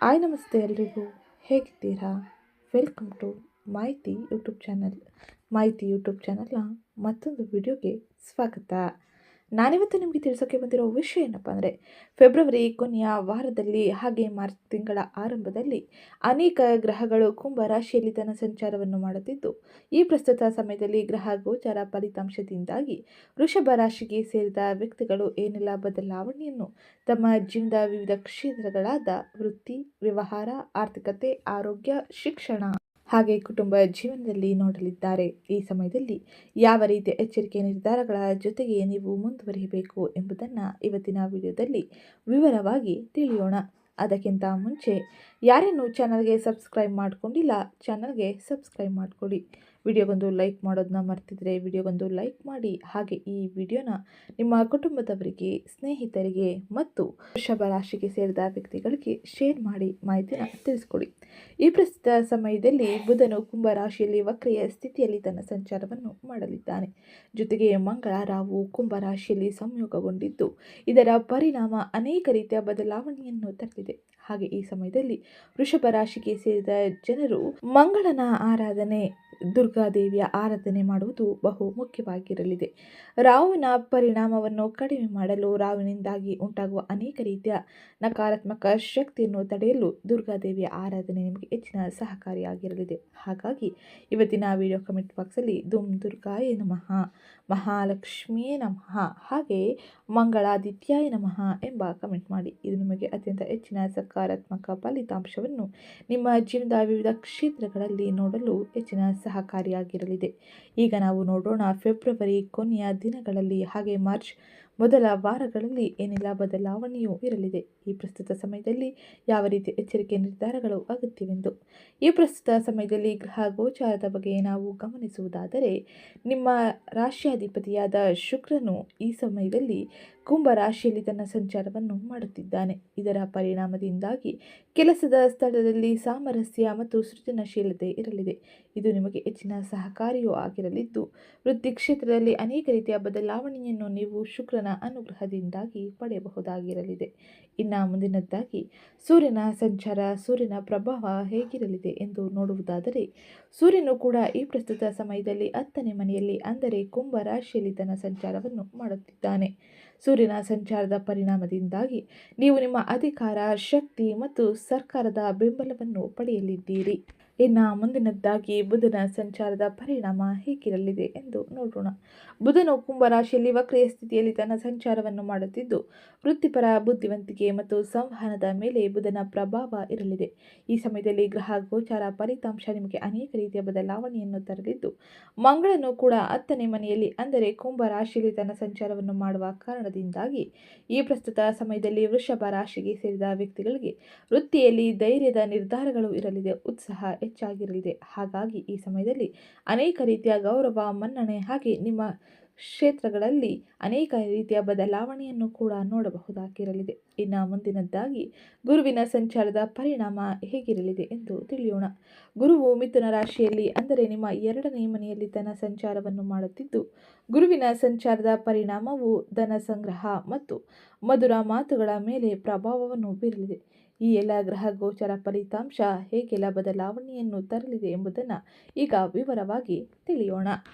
Hi ನಮಸ್ತೆ ಎಲ್ರಿಗೂ, ಹೇಗಿದ್ದೀರಾ? ವೆಲ್ಕಮ್ ಟು ಮಾಹಿತಿ ಯೂಟ್ಯೂಬ್ ಚಾನಲ್. ಮಾಹಿತಿ ಯೂಟ್ಯೂಬ್ ಚಾನಲ್ನ ಮತ್ತೊಂದು ವಿಡಿಯೋಗೆ ಸ್ವಾಗತ. ನಾನಿವತ್ತು ನಿಮಗೆ ತಿಳಿಸೋಕ್ಕೆ ಬಂದಿರೋ ವಿಷಯ ಏನಪ್ಪ ಅಂದರೆ, ಫೆಬ್ರವರಿ ಕೊನೆಯ ವಾರದಲ್ಲಿ ಹಾಗೆ ಮಾರ್ಚ್ ತಿಂಗಳ ಆರಂಭದಲ್ಲಿ ಅನೇಕ ಗ್ರಹಗಳು ಕುಂಭ ರಾಶಿಯಲ್ಲಿ ತನ್ನ ಸಂಚಾರವನ್ನು ಮಾಡುತ್ತಿದ್ದು, ಈ ಪ್ರಸ್ತುತ ಸಮಯದಲ್ಲಿ ಗ್ರಹ ಗೋಚಾರ ಫಲಿತಾಂಶದಿಂದಾಗಿ ವೃಷಭ ರಾಶಿಗೆ ಸೇರಿದ ವ್ಯಕ್ತಿಗಳು ಏನೆಲ್ಲ ಬದಲಾವಣೆಯನ್ನು ತಮ್ಮ ಜೀವನದ ವಿವಿಧ ಕ್ಷೇತ್ರಗಳಾದ ವೃತ್ತಿ, ವ್ಯವಹಾರ, ಆರ್ಥಿಕತೆ, ಆರೋಗ್ಯ, ಶಿಕ್ಷಣ ಹಾಗೆ ಕುಟುಂಬ ಜೀವನದಲ್ಲಿ ನೋಡಲಿದ್ದಾರೆ. ಈ ಸಮಯದಲ್ಲಿ ಯಾವ ರೀತಿಯ ಎಚ್ಚರಿಕೆ ನಿರ್ಧಾರಗಳ ಜೊತೆಗೆ ನೀವು ಮುಂದುವರಿಯಬೇಕು ಎಂಬುದನ್ನು ಇವತ್ತಿನ ವಿಡಿಯೋದಲ್ಲಿ ವಿವರವಾಗಿ ತಿಳಿಯೋಣ. ಅದಕ್ಕಿಂತ ಮುಂಚೆ ಯಾರೇನು ಚಾನಲ್ಗೆ ಸಬ್ಸ್ಕ್ರೈಬ್ ಮಾಡ್ಕೊಂಡಿಲ್ಲ, ಚಾನಲ್ಗೆ ಸಬ್ಸ್ಕ್ರೈಬ್ ಮಾಡ್ಕೊಳ್ಳಿ. ವಿಡಿಯೋಗೊಂದು ಲೈಕ್ ಮಾಡೋದನ್ನ ಮರ್ತಿದ್ರೆ ವಿಡಿಯೋಗೊಂದು ಲೈಕ್ ಮಾಡಿ. ಹಾಗೆ ಈ ವಿಡಿಯೋನ ನಿಮ್ಮ ಕುಟುಂಬದವರಿಗೆ, ಸ್ನೇಹಿತರಿಗೆ ಮತ್ತು ವೃಷಭ ರಾಶಿಗೆ ಸೇರಿದ ವ್ಯಕ್ತಿಗಳಿಗೆ ಶೇರ್ ಮಾಡಿ ಮಾಹಿತಿನ ತಿಳಿಸ್ಕೊಡಿ. ಈ ಪ್ರಸ್ತುತ ಸಮಯದಲ್ಲಿ ಬುಧನು ಕುಂಭ ರಾಶಿಯಲ್ಲಿ ವಕ್ರಿಯ ಸ್ಥಿತಿಯಲ್ಲಿ ತನ್ನ ಸಂಚಾರವನ್ನು ಮಾಡಲಿದ್ದಾನೆ. ಜೊತೆಗೆ ಮಂಗಳ, ರಾಹು ಕುಂಭ ರಾಶಿಯಲ್ಲಿ ಸಂಯೋಗಗೊಂಡಿದ್ದು, ಇದರ ಪರಿಣಾಮ ಅನೇಕ ರೀತಿಯ ಬದಲಾವಣೆಯನ್ನು ತರಲಿದೆ. ಹಾಗೆ ಈ ಸಮಯದಲ್ಲಿ ವೃಷಭ ರಾಶಿಗೆ ಸೇರಿದ ಜನರು ಮಂಗಳನ ಆರಾಧನೆ, ದುರ್ಗಾದೇವಿಯ ಆರಾಧನೆ ಮಾಡುವುದು ಬಹು ಮುಖ್ಯವಾಗಿರಲಿದೆ. ರಾಹುವಿನ ಪರಿಣಾಮವನ್ನು ಕಡಿಮೆ ಮಾಡಲು, ರಾಹುವಿನಿಂದಾಗಿ ಉಂಟಾಗುವ ಅನೇಕ ರೀತಿಯ ನಕಾರಾತ್ಮಕ ಶಕ್ತಿಯನ್ನು ತಡೆಯಲು ದುರ್ಗಾದೇವಿಯ ಆರಾಧನೆ ನಿಮಗೆ ಹೆಚ್ಚಿನ ಸಹಕಾರಿಯಾಗಿರಲಿದೆ. ಹಾಗಾಗಿ ಇವತ್ತಿನ ವಿಡಿಯೋ ಕಮೆಂಟ್ ಬಾಕ್ಸಲ್ಲಿ ದುಮ್ ದುರ್ಗಾಯ ನಮಃ, ಮಹಾಲಕ್ಷ್ಮಿಯೇ ನಮಃ, ಹಾಗೆ ಮಂಗಳಾದಿತ್ಯಾಯ ನಮಃ ಎಂಬ ಕಮೆಂಟ್ ಮಾಡಿ. ಇದು ನಿಮಗೆ ಅತ್ಯಂತ ಹೆಚ್ಚಿನ ಸಕಾರಾತ್ಮಕ ಫಲಿತಾಂಶವನ್ನು ನಿಮ್ಮ ಜೀವನದ ವಿವಿಧ ಕ್ಷೇತ್ರಗಳಲ್ಲಿ ನೋಡಲು ಹೆಚ್ಚಿನ ಸಹಕಾರಿಯಾಗಿರಲಿದೆ. ಈಗ ನಾವು ನೋಡೋಣ ಫೆಬ್ರವರಿ ಕೊನೆಯ ದಿನಗಳಲ್ಲಿ ಹಾಗೆ ಮಾರ್ಚ್ ಮೊದಲ ವಾರಗಳಲ್ಲಿ ಏನೆಲ್ಲ ಬದಲಾವಣೆಯೂ ಇರಲಿದೆ. ಈ ಪ್ರಸ್ತುತ ಸಮಯದಲ್ಲಿ ಯಾವ ರೀತಿ ಎಚ್ಚರಿಕೆ ನಿರ್ಧಾರಗಳು ಅಗತ್ಯವೆಂದು. ಈ ಪ್ರಸ್ತುತ ಸಮಯದಲ್ಲಿ ಗ್ರಹ ಗೋಚಾರದ ಬಗ್ಗೆ ನಾವು ಗಮನಿಸುವುದಾದರೆ, ನಿಮ್ಮ ರಾಶಿಯಾಧಿಪತಿಯಾದ ಶುಕ್ರನು ಈ ಸಮಯದಲ್ಲಿ ಕುಂಭ ರಾಶಿಯಲ್ಲಿ ತನ್ನ ಸಂಚಾರವನ್ನು ಮಾಡುತ್ತಿದ್ದಾನೆ. ಇದರ ಪರಿಣಾಮದಿಂದಾಗಿ ಕೆಲಸದ ಸ್ಥಳದಲ್ಲಿ ಸಾಮರಸ್ಯ ಮತ್ತು ಸೃಜನಶೀಲತೆ ಇರಲಿದೆ. ಇದು ನಿಮಗೆ ಹೆಚ್ಚಿನ ಸಹಕಾರಿಯೂ ಆಗಿರಲಿದ್ದು, ವೃತ್ತಿ ಕ್ಷೇತ್ರದಲ್ಲಿ ಅನೇಕ ರೀತಿಯ ಬದಲಾವಣೆಯನ್ನು ನೀವು ಶುಕ್ರನ ಅನುಗ್ರಹದಿಂದಾಗಿ ಪಡೆಯಬಹುದಾಗಿರಲಿದೆ. ಇನ್ನು ಮುಂದಿನದ್ದಾಗಿ ಸೂರ್ಯನ ಸಂಚಾರ, ಸೂರ್ಯನ ಪ್ರಭಾವ ಹೇಗಿರಲಿದೆ ಎಂದು ನೋಡುವುದಾದರೆ, ಸೂರ್ಯನು ಕೂಡ ಈ ಪ್ರಸ್ತುತ ಸಮಯದಲ್ಲಿ 10ನೇ ಮನೆಯಲ್ಲಿ ಅಂದರೆ ಕುಂಭ ರಾಶಿಯಲ್ಲಿ ತನ್ನ ಸಂಚಾರವನ್ನು ಮಾಡುತ್ತಿದ್ದಾನೆ. ಸೂರ್ಯನ ಸಂಚಾರದ ಪರಿಣಾಮದಿಂದಾಗಿ ನೀವು ನಿಮ್ಮ ಅಧಿಕಾರ, ಶಕ್ತಿ ಮತ್ತು ಸರ್ಕಾರದ ಬೆಂಬಲವನ್ನು ಪಡೆಯಲಿದ್ದೀರಿ. ಇನ್ನು ಮುಂದಿನದ್ದಾಗಿ ಬುಧನ ಸಂಚಾರದ ಪರಿಣಾಮ ಹೇಗಿರಲಿದೆ ಎಂದು ನೋಡೋಣ. ಬುಧನು ಕುಂಭ ರಾಶಿಯಲ್ಲಿ ವಕ್ರಿಯ ಸ್ಥಿತಿಯಲ್ಲಿ ತನ್ನ ಸಂಚಾರವನ್ನು ಮಾಡುತ್ತಿದ್ದು, ವೃತ್ತಿಪರ ಬುದ್ಧಿವಂತಿಕೆ ಮತ್ತು ಸಂವಹನದ ಮೇಲೆ ಬುಧನ ಪ್ರಭಾವ ಇರಲಿದೆ. ಈ ಸಮಯದಲ್ಲಿ ಗ್ರಹ ಗೋಚಾರ ಫಲಿತಾಂಶ ನಿಮಗೆ ಅನೇಕ ರೀತಿಯ ಬದಲಾವಣೆಯನ್ನು ತರಲಿದ್ದು, ಮಂಗಳನು ಕೂಡ 10ನೇ ಮನೆಯಲ್ಲಿ ಅಂದರೆ ಕುಂಭ ರಾಶಿಯಲ್ಲಿ ತನ್ನ ಸಂಚಾರವನ್ನು ಮಾಡುವ ಕಾರಣದಿಂದಾಗಿ ಈ ಪ್ರಸ್ತುತ ಸಮಯದಲ್ಲಿ ವೃಷಭ ರಾಶಿಗೆ ಸೇರಿದ ವ್ಯಕ್ತಿಗಳಿಗೆ ವೃತ್ತಿಯಲ್ಲಿ ಧೈರ್ಯದ ನಿರ್ಧಾರಗಳು ಇರಲಿದೆ, ಉತ್ಸಾಹ ಹೆಚ್ಚಾಗಿರಲಿದೆ. ಹಾಗಾಗಿ ಈ ಸಮಯದಲ್ಲಿ ಅನೇಕ ರೀತಿಯ ಗೌರವ, ಮನ್ನಣೆ ಹಾಗೆ ನಿಮ್ಮ ಕ್ಷೇತ್ರಗಳಲ್ಲಿ ಅನೇಕ ರೀತಿಯ ಬದಲಾವಣೆಯನ್ನು ಕೂಡ ನೋಡಬಹುದಾಗಿರಲಿದೆ. ಇನ್ನು ಮುಂದಿನದ್ದಾಗಿ ಗುರುವಿನ ಸಂಚಾರದ ಪರಿಣಾಮ ಹೇಗಿರಲಿದೆ ಎಂದು ತಿಳಿಯೋಣ. ಗುರುವು ಮಿಥುನ ರಾಶಿಯಲ್ಲಿ ಅಂದರೆ ನಿಮ್ಮ 2ನೇ ಮನೆಯಲ್ಲಿ ತನ್ನ ಸಂಚಾರವನ್ನು ಮಾಡುತ್ತಿದ್ದು, ಗುರುವಿನ ಸಂಚಾರದ ಪರಿಣಾಮವು ಧನ ಸಂಗ್ರಹ ಮತ್ತು ಮಧುರ ಮಾತುಗಳ ಮೇಲೆ ಪ್ರಭಾವವನ್ನು ಬೀರಲಿದೆ. ಈ ಎಲ್ಲ ಗ್ರಹ ಗೋಚರ ಫಲಿತಾಂಶ ಹೇಗೆಲ್ಲ ಬದಲಾವಣೆಯನ್ನು ತರಲಿದೆ ಎಂಬುದನ್ನು ಈಗ ವಿವರವಾಗಿ ತಿಳಿಯೋಣ.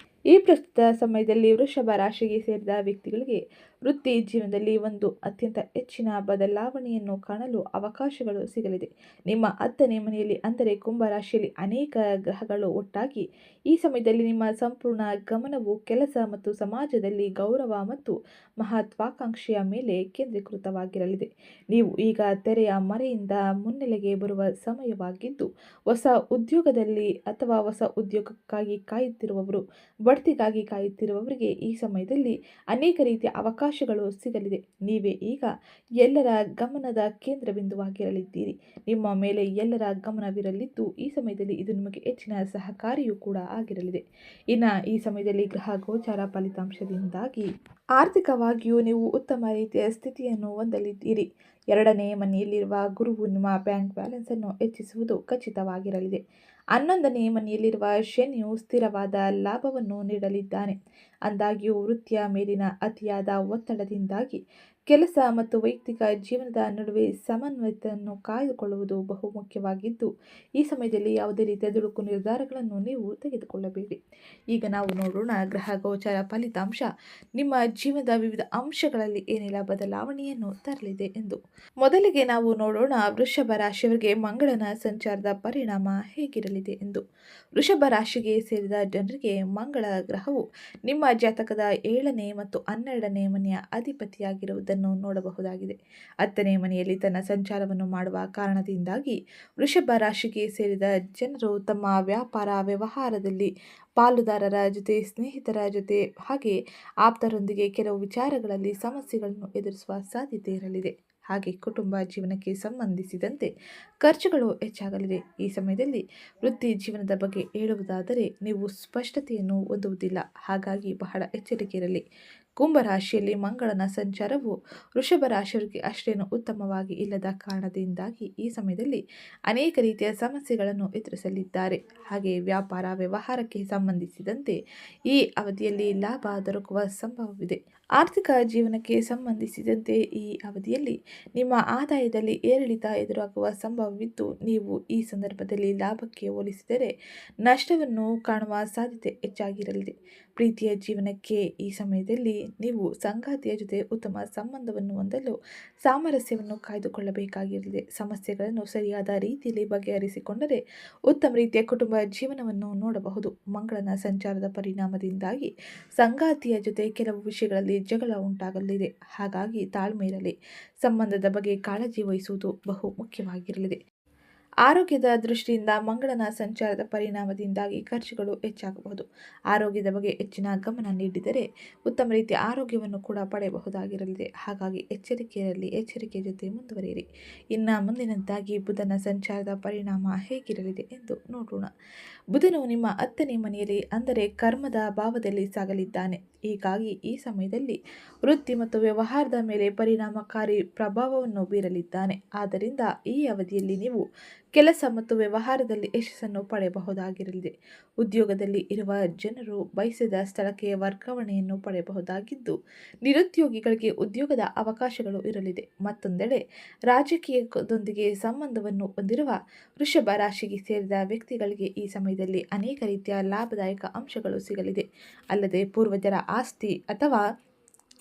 ಈ ಪ್ರಸ್ತುತ ಸಮಯದಲ್ಲಿ ವೃಷಭ ರಾಶಿಗೆ ಸೇರಿದ ವ್ಯಕ್ತಿಗಳಿಗೆ ವೃತ್ತಿ ಜೀವನದಲ್ಲಿ ಒಂದು ಅತ್ಯಂತ ಹೆಚ್ಚಿನ ಬದಲಾವಣೆಯನ್ನು ಕಾಣಲು ಅವಕಾಶಗಳು ಸಿಗಲಿದೆ. ನಿಮ್ಮ 10ನೇ ಮನೆಯಲ್ಲಿ ಅಂದರೆ ಕುಂಭ ರಾಶಿಯಲ್ಲಿ ಅನೇಕ ಗ್ರಹಗಳು ಒಟ್ಟಾಗಿ ಈ ಸಮಯದಲ್ಲಿ ನಿಮ್ಮ ಸಂಪೂರ್ಣ ಗಮನವು ಕೆಲಸ ಮತ್ತು ಸಮಾಜದಲ್ಲಿ ಗೌರವ ಮತ್ತು ಮಹತ್ವಾಕಾಂಕ್ಷೆಯ ಮೇಲೆ ಕೇಂದ್ರೀಕೃತವಾಗಿರಲಿದೆ. ನೀವು ಈಗ ತೆರೆಯ ಮರೆಯಿಂದ ಮುನ್ನೆಲೆಗೆ ಬರುವ ಸಮಯವಾಗಿದ್ದು, ಹೊಸ ಉದ್ಯೋಗದಲ್ಲಿ ಅಥವಾ ಹೊಸ ಉದ್ಯೋಗಕ್ಕಾಗಿ ಕಾಯುತ್ತಿರುವವರು, ಬಡ್ತಿಗಾಗಿ ಕಾಯುತ್ತಿರುವವರಿಗೆ ಈ ಸಮಯದಲ್ಲಿ ಅನೇಕ ರೀತಿಯ ಅವಕಾಶಗಳು ಸಿಗಲಿದೆ. ನೀವೇ ಈಗ ಎಲ್ಲರ ಗಮನದ ಕೇಂದ್ರಬಿಂದುವಾಗಿರಲಿದ್ದೀರಿ. ನಿಮ್ಮ ಮೇಲೆ ಎಲ್ಲರ ಗಮನವಿರಲಿದ್ದು, ಈ ಸಮಯದಲ್ಲಿ ಇದು ನಿಮಗೆ ಹೆಚ್ಚಿನ ಸಹಕಾರಿಯೂ ಕೂಡ ಆಗಿರಲಿದೆ. ಇನ್ನು ಈ ಸಮಯದಲ್ಲಿ ಗ್ರಹ ಗೋಚಾರ ಫಲಿತಾಂಶದಿಂದಾಗಿ ಆರ್ಥಿಕವಾಗಿಯೂ ನೀವು ಉತ್ತಮ ರೀತಿಯ ಸ್ಥಿತಿಯನ್ನು ಹೊಂದಲಿದ್ದೀರಿ. 2ನೇ ಮನೆಯಲ್ಲಿರುವ ಗುರುವು ನಿಮ್ಮ ಬ್ಯಾಂಕ್ ಬ್ಯಾಲೆನ್ಸನ್ನು ಹೆಚ್ಚಿಸುವುದು ಖಚಿತವಾಗಿರಲಿದೆ. 11ನೇ ಮನೆಯಲ್ಲಿರುವ ಶನಿಯು ಸ್ಥಿರವಾದ ಲಾಭವನ್ನು ನೀಡಲಿದ್ದಾನೆ. ಆದಾಗ್ಯೂ ವೃತ್ತಿಯ ಮೇಲಿನ ಅತಿಯಾದ ಒತ್ತಡದಿಂದಾಗಿ ಕೆಲಸ ಮತ್ತು ವೈಯಕ್ತಿಕ ಜೀವನದ ನಡುವೆ ಸಮನ್ವಯತೆಯನ್ನು ಕಾಯ್ದುಕೊಳ್ಳುವುದು ಬಹು ಮುಖ್ಯವಾಗಿದ್ದು, ಈ ಸಮಯದಲ್ಲಿ ಯಾವುದೇ ರೀತಿಯ ದುಡುಕು ನಿರ್ಧಾರಗಳನ್ನು ನೀವು ತೆಗೆದುಕೊಳ್ಳಬೇಡಿ. ಈಗ ನಾವು ನೋಡೋಣ ಗ್ರಹ ಗೋಚಾರ ಫಲಿತಾಂಶ ನಿಮ್ಮ ಜೀವನದ ವಿವಿಧ ಅಂಶಗಳಲ್ಲಿ ಏನೆಲ್ಲ ಬದಲಾವಣೆಯನ್ನು ತರಲಿದೆ ಎಂದು. ಮೊದಲಿಗೆ ನಾವು ನೋಡೋಣ ವೃಷಭ ರಾಶಿಯವರಿಗೆ ಮಂಗಳನ ಸಂಚಾರದ ಪರಿಣಾಮ ಹೇಗಿರಲಿದೆ ಎಂದು. ವೃಷಭ ರಾಶಿಗೆ ಸೇರಿದ ಜನರಿಗೆ ಮಂಗಳ ಗ್ರಹವು ನಿಮ್ಮ ಜಾತಕದ 7ನೇ ಮತ್ತು 12ನೇ ಮನೆಯ ಅಧಿಪತಿಯಾಗಿರುವುದನ್ನು ನೋಡಬಹುದಾಗಿದೆ. 10ನೇ ಮನೆಯಲ್ಲಿ ತನ್ನ ಸಂಚಾರವನ್ನು ಮಾಡುವ ಕಾರಣದಿಂದಾಗಿ ವೃಷಭ ರಾಶಿಗೆ ಸೇರಿದ ಜನರು ತಮ್ಮ ವ್ಯಾಪಾರ ವ್ಯವಹಾರದಲ್ಲಿ ಪಾಲುದಾರರ ಜೊತೆ, ಸ್ನೇಹಿತರ ಜೊತೆ ಹಾಗೆ ಆಪ್ತರೊಂದಿಗೆ ಕೆಲವು ವಿಚಾರಗಳಲ್ಲಿ ಸಮಸ್ಯೆಗಳನ್ನು ಎದುರಿಸುವ ಸಾಧ್ಯತೆ ಇರಲಿದೆ. ಹಾಗೆ ಕುಟುಂಬ ಜೀವನಕ್ಕೆ ಸಂಬಂಧಿಸಿದಂತೆ ಖರ್ಚುಗಳು ಹೆಚ್ಚಾಗಲಿದೆ. ಈ ಸಮಯದಲ್ಲಿ ವೃತ್ತಿ ಜೀವನದ ಬಗ್ಗೆ ಹೇಳುವುದಾದರೆ ನೀವು ಸ್ಪಷ್ಟತೆಯನ್ನು ಹೊಂದುವುದಿಲ್ಲ, ಹಾಗಾಗಿ ಬಹಳ ಎಚ್ಚರಿಕೆ ಇರಲಿ. ಕುಂಭರಾಶಿಯಲ್ಲಿ ಮಂಗಳನ ಸಂಚಾರವು ವೃಷಭ ರಾಶಿಯವರಿಗೆ ಅಷ್ಟೇನು ಉತ್ತಮವಾಗಿ ಇಲ್ಲದ ಕಾರಣದಿಂದಾಗಿ ಈ ಸಮಯದಲ್ಲಿ ಅನೇಕ ರೀತಿಯ ಸಮಸ್ಯೆಗಳನ್ನು ಎದುರಿಸಲಿದ್ದಾರೆ. ಹಾಗೆ ವ್ಯಾಪಾರ ವ್ಯವಹಾರಕ್ಕೆ ಸಂಬಂಧಿಸಿದಂತೆ ಈ ಅವಧಿಯಲ್ಲಿ ಲಾಭ ದೊರಕುವ ಸಂಭವವಿದೆ. ಆರ್ಥಿಕ ಜೀವನಕ್ಕೆ ಸಂಬಂಧಿಸಿದಂತೆ ಈ ಅವಧಿಯಲ್ಲಿ ನಿಮ್ಮ ಆದಾಯದಲ್ಲಿ ಏರಿಳಿತ ಎದುರಾಗುವ ಸಂಭವವಿದ್ದು, ನೀವು ಈ ಸಂದರ್ಭದಲ್ಲಿ ಲಾಭಕ್ಕೆ ಹೋಲಿಸಿದರೆ ನಷ್ಟವನ್ನು ಕಾಣುವ ಸಾಧ್ಯತೆ ಹೆಚ್ಚಾಗಿರಲಿದೆ. ಪ್ರೀತಿಯ ಜೀವನಕ್ಕೆ ಈ ಸಮಯದಲ್ಲಿ ನೀವು ಸಂಗಾತಿಯ ಜೊತೆ ಉತ್ತಮ ಸಂಬಂಧವನ್ನು ಹೊಂದಲು ಸಾಮರಸ್ಯವನ್ನು ಕಾಯ್ದುಕೊಳ್ಳಬೇಕಾಗಿರಲಿದೆ. ಸಮಸ್ಯೆಗಳನ್ನು ಸರಿಯಾದ ರೀತಿಯಲ್ಲಿ ಬಗೆಹರಿಸಿಕೊಂಡರೆ ಉತ್ತಮ ರೀತಿಯ ಕುಟುಂಬ ಜೀವನವನ್ನು ನೋಡಬಹುದು. ಮಂಗಳನ ಸಂಚಾರದ ಪರಿಣಾಮದಿಂದಾಗಿ ಸಂಗಾತಿಯ ಜೊತೆ ಕೆಲವು ವಿಷಯಗಳಲ್ಲಿ ಜಗಳ ಉಂಟಾಗಲಿದೆ, ಹಾಗಾಗಿ ತಾಳ್ಮೆ ಇರಲಿ. ಸಂಬಂಧದ ಬಗ್ಗೆ ಕಾಳಜಿ ವಹಿಸುವುದು ಬಹು ಮುಖ್ಯವಾಗಿರಲಿದೆ. ಆರೋಗ್ಯದ ದೃಷ್ಟಿಯಿಂದ ಮಂಗಳನ ಸಂಚಾರದ ಪರಿಣಾಮದಿಂದಾಗಿ ಖರ್ಚುಗಳು ಹೆಚ್ಚಾಗಬಹುದು. ಆರೋಗ್ಯದ ಬಗ್ಗೆ ಹೆಚ್ಚಿನ ಗಮನ ನೀಡಿದರೆ ಉತ್ತಮ ರೀತಿಯ ಆರೋಗ್ಯವನ್ನು ಕೂಡ ಪಡೆಯಬಹುದಾಗಿರಲಿದೆ. ಹಾಗಾಗಿ ಎಚ್ಚರಿಕೆಯ ಜೊತೆ ಮುಂದುವರಿಯಿರಿ. ಇನ್ನು ಮುಂದಿನದ್ದಾಗಿ ಬುಧನ ಸಂಚಾರದ ಪರಿಣಾಮ ಹೇಗಿರಲಿದೆ ಎಂದು ನೋಡೋಣ. ಬುಧನು ನಿಮ್ಮ 10ನೇ ಮನೆಯಲ್ಲಿ ಅಂದರೆ ಕರ್ಮದ ಭಾವದಲ್ಲಿ ಸಾಗಲಿದ್ದಾನೆ. ಹೀಗಾಗಿ ಈ ಸಮಯದಲ್ಲಿ ವೃತ್ತಿ ಮತ್ತು ವ್ಯವಹಾರದ ಮೇಲೆ ಪರಿಣಾಮಕಾರಿ ಪ್ರಭಾವವನ್ನು ಬೀರಲಿದ್ದಾನೆ. ಆದ್ದರಿಂದ ಈ ಅವಧಿಯಲ್ಲಿ ನೀವು ಕೆಲಸ ಮತ್ತು ವ್ಯವಹಾರದಲ್ಲಿ ಯಶಸ್ಸನ್ನು ಪಡೆಯಬಹುದಾಗಿರಲಿದೆ. ಉದ್ಯೋಗದಲ್ಲಿ ಇರುವ ಜನರು ಬಯಸಿದ ಸ್ಥಳಕ್ಕೆ ವರ್ಗಾವಣೆಯನ್ನು ಪಡೆಯಬಹುದಾಗಿದ್ದು, ನಿರುದ್ಯೋಗಿಗಳಿಗೆ ಉದ್ಯೋಗದ ಅವಕಾಶಗಳು ಇರಲಿದೆ. ಮತ್ತೊಂದೆಡೆ ರಾಜಕೀಯದೊಂದಿಗೆ ಸಂಬಂಧವನ್ನು ಹೊಂದಿರುವ ವೃಷಭ ರಾಶಿಗೆ ಸೇರಿದ ವ್ಯಕ್ತಿಗಳಿಗೆ ಈ ಸಮಯದಲ್ಲಿ ಅನೇಕ ರೀತಿಯ ಲಾಭದಾಯಕ ಅಂಶಗಳು ಸಿಗಲಿದೆ. ಅಲ್ಲದೆ ಪೂರ್ವಜರ ಆಸ್ತಿ ಅಥವಾ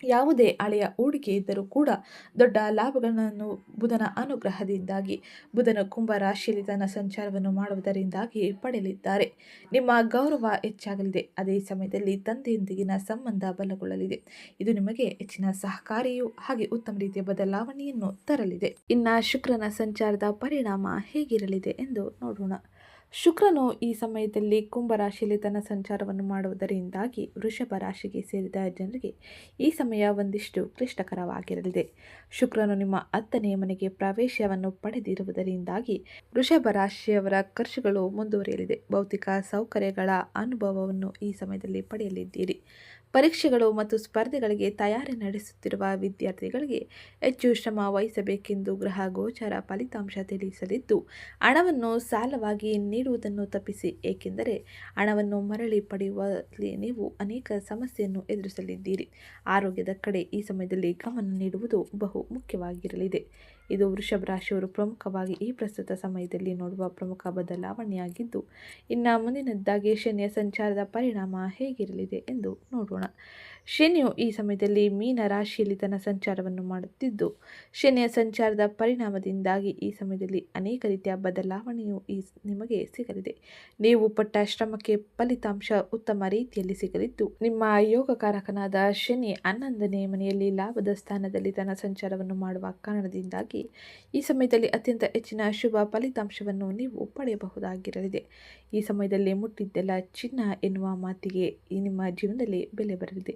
ಯಾವುದೇ ಹಳೆಯ ಹೂಡಿಕೆ ಇದ್ದರೂ ಕೂಡ ದೊಡ್ಡ ಲಾಭಗಳನ್ನು ಬುಧನ ಅನುಗ್ರಹದಿಂದಾಗಿ ಬುಧನು ಕುಂಭ ರಾಶಿಯಲ್ಲಿ ತನ್ನ ಸಂಚಾರವನ್ನು ಮಾಡುವುದರಿಂದಾಗಿ ಪಡೆಯಲಿದ್ದಾರೆ. ನಿಮ್ಮ ಗೌರವ ಹೆಚ್ಚಾಗಲಿದೆ. ಅದೇ ಸಮಯದಲ್ಲಿ ತಂದೆಯೊಂದಿಗಿನ ಸಂಬಂಧ ಬಲಗೊಳ್ಳಲಿದೆ. ಇದು ನಿಮಗೆ ಹೆಚ್ಚಿನ ಸಹಕಾರಿಯೂ ಹಾಗೆ ಉತ್ತಮ ರೀತಿಯ ಬದಲಾವಣೆಯನ್ನು ತರಲಿದೆ. ಇನ್ನು ಶುಕ್ರನ ಸಂಚಾರದ ಪರಿಣಾಮ ಹೇಗಿರಲಿದೆ ಎಂದು ನೋಡೋಣ. ಶುಕ್ರನು ಈ ಸಮಯದಲ್ಲಿ ಕುಂಭ ರಾಶಿಯಲ್ಲಿ ತನ್ನ ಸಂಚಾರವನ್ನು ಮಾಡುವುದರಿಂದಾಗಿ ವೃಷಭ ರಾಶಿಗೆ ಸೇರಿದ ಜನರಿಗೆ ಈ ಸಮಯ ಒಂದಿಷ್ಟು ಕ್ಲಿಷ್ಟಕರವಾಗಿರಲಿದೆ. ಶುಕ್ರನು ನಿಮ್ಮ 10ನೇ ಮನೆಗೆ ಪ್ರವೇಶವನ್ನು ಪಡೆದಿರುವುದರಿಂದಾಗಿ ವೃಷಭ ರಾಶಿಯವರ ಖರ್ಚುಗಳು ಮುಂದುವರಿಯಲಿದೆ. ಭೌತಿಕ ಸೌಕರ್ಯಗಳ ಅನುಭವವನ್ನು ಈ ಸಮಯದಲ್ಲಿ ಪಡೆಯಲಿದ್ದೀರಿ. ಪರೀಕ್ಷೆಗಳು ಮತ್ತು ಸ್ಪರ್ಧೆಗಳಿಗೆ ತಯಾರಿ ನಡೆಸುತ್ತಿರುವ ವಿದ್ಯಾರ್ಥಿಗಳಿಗೆ ಹೆಚ್ಚು ಶ್ರಮ ವಹಿಸಬೇಕೆಂದು ಗ್ರಹ ಗೋಚಾರ ಫಲಿತಾಂಶ ತಿಳಿಸಲಿದ್ದು, ಹಣವನ್ನು ಸಾಲವಾಗಿ ನೀಡುವುದನ್ನು ತಪ್ಪಿಸಿ, ಏಕೆಂದರೆ ಹಣವನ್ನು ಮರಳಿ ಪಡೆಯುವಲ್ಲಿ ನೀವು ಅನೇಕ ಸಮಸ್ಯೆಯನ್ನು ಎದುರಿಸಲಿದ್ದೀರಿ. ಆರೋಗ್ಯದ ಕಡೆ ಈ ಸಮಯದಲ್ಲಿ ಗಮನ ನೀಡುವುದು ಬಹು ಮುಖ್ಯವಾಗಿರಲಿದೆ. ಇದು ವೃಷಭ ರಾಶಿಯವರು ಪ್ರಮುಖವಾಗಿ ಈ ಪ್ರಸ್ತುತ ಸಮಯದಲ್ಲಿ ನೋಡುವ ಪ್ರಮುಖ ಬದಲಾವಣೆಯಾಗಿದ್ದು, ಇನ್ನು ಮುಂದಿನದ್ದಾಗಿ ಶನಿಯ ಸಂಚಾರದ ಪರಿಣಾಮ ಹೇಗಿರಲಿದೆ ಎಂದು ನೋಡೋಣ. ಶನಿಯು ಈ ಸಮಯದಲ್ಲಿ ಮೀನ ರಾಶಿಯಲ್ಲಿ ತನ್ನ ಸಂಚಾರವನ್ನು ಮಾಡುತ್ತಿದ್ದು, ಶನಿಯ ಸಂಚಾರದ ಪರಿಣಾಮದಿಂದಾಗಿ ಈ ಸಮಯದಲ್ಲಿ ಅನೇಕ ರೀತಿಯ ಬದಲಾವಣೆಯು ನಿಮಗೆ ಸಿಗಲಿದೆ. ನೀವು ಪಟ್ಟ ಶ್ರಮಕ್ಕೆ ಫಲಿತಾಂಶ ಉತ್ತಮ ರೀತಿಯಲ್ಲಿ ಸಿಗಲಿದ್ದು, ನಿಮ್ಮ ಯೋಗಕಾರಕನಾದ ಶನಿ 11ನೇ ಮನೆಯಲ್ಲಿ ಲಾಭದ ಸ್ಥಾನದಲ್ಲಿ ತನ್ನ ಸಂಚಾರವನ್ನು ಮಾಡುವ ಕಾರಣದಿಂದಾಗಿ ಈ ಸಮಯದಲ್ಲಿ ಅತ್ಯಂತ ಹೆಚ್ಚಿನ ಶುಭ ಫಲಿತಾಂಶವನ್ನು ನೀವು ಪಡೆಯಬಹುದಾಗಿರಲಿದೆ. ಈ ಸಮಯದಲ್ಲಿ ಮುಟ್ಟಿದ್ದೆಲ್ಲ ಚಿನ್ನ ಎನ್ನುವ ಮಾತಿಗೆ ನಿಮ್ಮ ಜೀವನದಲ್ಲಿ ಬೆಲೆ ಬರಲಿದೆ.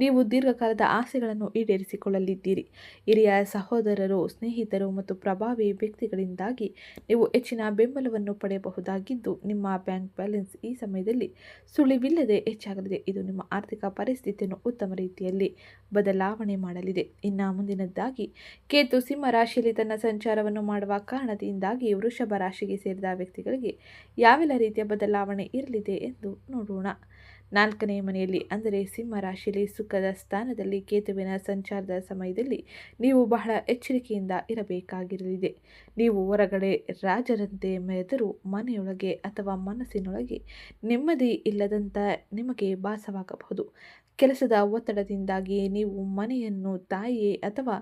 ನೀವು ದೀರ್ಘಕಾಲದ ಆಸೆಗಳನ್ನು ಈಡೇರಿಸಿಕೊಳ್ಳಲಿದ್ದೀರಿ. ಹಿರಿಯ ಸಹೋದರರು, ಸ್ನೇಹಿತರು ಮತ್ತು ಪ್ರಭಾವಿ ವ್ಯಕ್ತಿಗಳಿಂದಾಗಿ ನೀವು ಹೆಚ್ಚಿನ ಬೆಂಬಲವನ್ನು ಪಡೆಯಬಹುದಾಗಿದ್ದು, ನಿಮ್ಮ ಬ್ಯಾಂಕ್ ಬ್ಯಾಲೆನ್ಸ್ ಈ ಸಮಯದಲ್ಲಿ ಸುಳಿವಿಲ್ಲದೆ ಹೆಚ್ಚಾಗಲಿದೆ. ಇದು ನಿಮ್ಮ ಆರ್ಥಿಕ ಪರಿಸ್ಥಿತಿಯನ್ನು ಉತ್ತಮ ರೀತಿಯಲ್ಲಿ ಬದಲಾವಣೆ ಮಾಡಲಿದೆ. ಇನ್ನು ಮುಂದಿನದ್ದಾಗಿ ಕೇತು ಸಿಂಹ ರಾಶಿಯಲ್ಲಿ ತನ್ನ ಸಂಚಾರವನ್ನು ಮಾಡುವ ಕಾರಣದಿಂದಾಗಿ ವೃಷಭ ರಾಶಿಗೆ ಸೇರಿದ ವ್ಯಕ್ತಿಗಳಿಗೆ ಯಾವೆಲ್ಲ ರೀತಿಯ ಬದಲಾವಣೆ ಇರಲಿದೆ ಎಂದು ನೋಡೋಣ. 4ನೇ ಮನೆಯಲ್ಲಿ ಅಂದರೆ ಸಿಂಹ ರಾಶಿಯಲ್ಲಿ ಸುಖದ ಸ್ಥಾನದಲ್ಲಿ ಕೇತುವಿನ ಸಂಚಾರದ ಸಮಯದಲ್ಲಿ ನೀವು ಬಹಳ ಎಚ್ಚರಿಕೆಯಿಂದ ಇರಬೇಕಾಗಿರಲಿದೆ. ನೀವು ಹೊರಗಡೆ ರಾಜರಂತೆ ಮೆರೆದರೂ ಮನೆಯೊಳಗೆ ಅಥವಾ ಮನಸ್ಸಿನೊಳಗೆ ನೆಮ್ಮದಿ ಇಲ್ಲದಂತ ನಿಮಗೆ ಭಾಸವಾಗಬಹುದು. ಕೆಲಸದ ಒತ್ತಡದಿಂದಾಗಿ ನೀವು ಮನೆಯನ್ನು, ತಾಯಿ ಅಥವಾ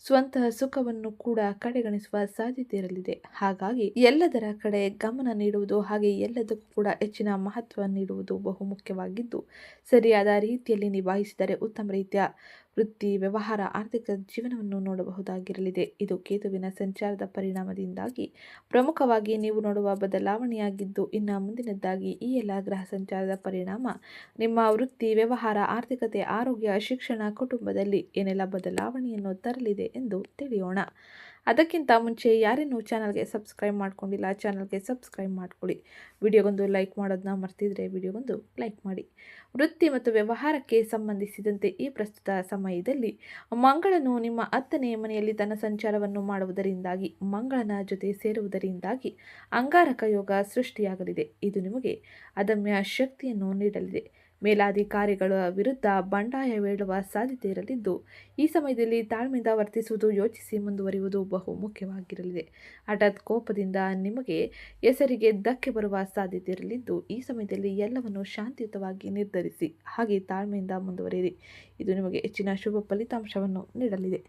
ಸ್ವಂತ ಸುಖವನ್ನು ಕೂಡ ಕಡೆಗಣಿಸುವ ಸಾಧ್ಯತೆ ಇರಲಿದೆ. ಹಾಗಾಗಿ ಎಲ್ಲದರ ಕಡೆ ಗಮನ ನೀಡುವುದು ಹಾಗೆ ಎಲ್ಲದಕ್ಕೂ ಕೂಡ ಹೆಚ್ಚಿನ ಮಹತ್ವ ನೀಡುವುದು ಬಹುಮುಖ್ಯವಾಗಿದ್ದು, ಸರಿಯಾದ ರೀತಿಯಲ್ಲಿ ನಿಭಾಯಿಸಿದರೆ ಉತ್ತಮ ರೀತಿಯ ವೃತ್ತಿ, ವ್ಯವಹಾರ, ಆರ್ಥಿಕ ಜೀವನವನ್ನು ನೋಡಬಹುದಾಗಿರಲಿದೆ. ಇದು ಕೇತುವಿನ ಸಂಚಾರದ ಪರಿಣಾಮದಿಂದಾಗಿ ಪ್ರಮುಖವಾಗಿ ನೀವು ನೋಡುವ ಬದಲಾವಣೆಯಾಗಿದ್ದು, ಇನ್ನು ಮುಂದಿನದ್ದಾಗಿ ಈ ಎಲ್ಲ ಗ್ರಹ ಸಂಚಾರದ ಪರಿಣಾಮ ನಿಮ್ಮ ವೃತ್ತಿ, ವ್ಯವಹಾರ, ಆರ್ಥಿಕತೆ, ಆರೋಗ್ಯ, ಶಿಕ್ಷಣ, ಕುಟುಂಬದಲ್ಲಿ ಏನೆಲ್ಲ ಬದಲಾವಣೆಯನ್ನು ತರಲಿದೆ ಎಂದು ತಿಳಿಯೋಣ. ಅದಕ್ಕಿಂತ ಮುಂಚೆ ಯಾರೇನೂ ಚಾನಲ್ಗೆ ಸಬ್ಸ್ಕ್ರೈಬ್ ಮಾಡ್ಕೊಂಡಿಲ್ಲ, ಚಾನಲ್ಗೆ ಸಬ್ಸ್ಕ್ರೈಬ್ ಮಾಡ್ಕೊಳ್ಳಿ. ವಿಡಿಯೋಗೊಂದು ಲೈಕ್ ಮಾಡೋದನ್ನ ಮರ್ತಿದ್ರೆ ವಿಡಿಯೋಗೊಂದು ಲೈಕ್ ಮಾಡಿ. ವೃತ್ತಿ ಮತ್ತು ವ್ಯವಹಾರಕ್ಕೆ ಸಂಬಂಧಿಸಿದಂತೆ ಈ ಪ್ರಸ್ತುತ ಸಮಯದಲ್ಲಿ ಮಂಗಳನು ನಿಮ್ಮ 10ನೇ ಮನೆಯಲ್ಲಿ ತನ್ನ ಸಂಚಾರವನ್ನು ಮಾಡುವುದರಿಂದಾಗಿ, ಮಂಗಳನ ಜೊತೆ ಸೇರುವುದರಿಂದಾಗಿ ಅಂಗಾರಕ ಯೋಗ ಸೃಷ್ಟಿಯಾಗಲಿದೆ. ಇದು ನಿಮಗೆ ಅದಮ್ಯ ಶಕ್ತಿಯನ್ನು ನೀಡಲಿದೆ. ಮೇಲಾಧಿಕಾರಿಗಳ ವಿರುದ್ಧ ಬಂಡಾಯವೇಳುವ ಸಾಧ್ಯತೆ ಇರಲಿದ್ದು, ಈ ಸಮಯದಲ್ಲಿ ತಾಳ್ಮೆಯಿಂದ ವರ್ತಿಸುವುದು, ಯೋಚಿಸಿ ಮುಂದುವರಿಯುವುದು ಬಹು ಮುಖ್ಯವಾಗಿರಲಿದೆ. ಹಠಾತ್ ಕೋಪದಿಂದ ನಿಮಗೆ ಹೆಸರಿಗೆ ಧಕ್ಕೆ ಬರುವ ಸಾಧ್ಯತೆ ಇರಲಿದ್ದು, ಈ ಸಮಯದಲ್ಲಿ ಎಲ್ಲವನ್ನು ಶಾಂತಿಯುತವಾಗಿ ನಿರ್ಧರಿಸಿ ಹಾಗೆ ತಾಳ್ಮೆಯಿಂದ ಮುಂದುವರಿಯಿರಿ. ಇದು ನಿಮಗೆ ಹೆಚ್ಚಿನ ಶುಭ ಫಲಿತಾಂಶವನ್ನು ನೀಡಲಿದೆ.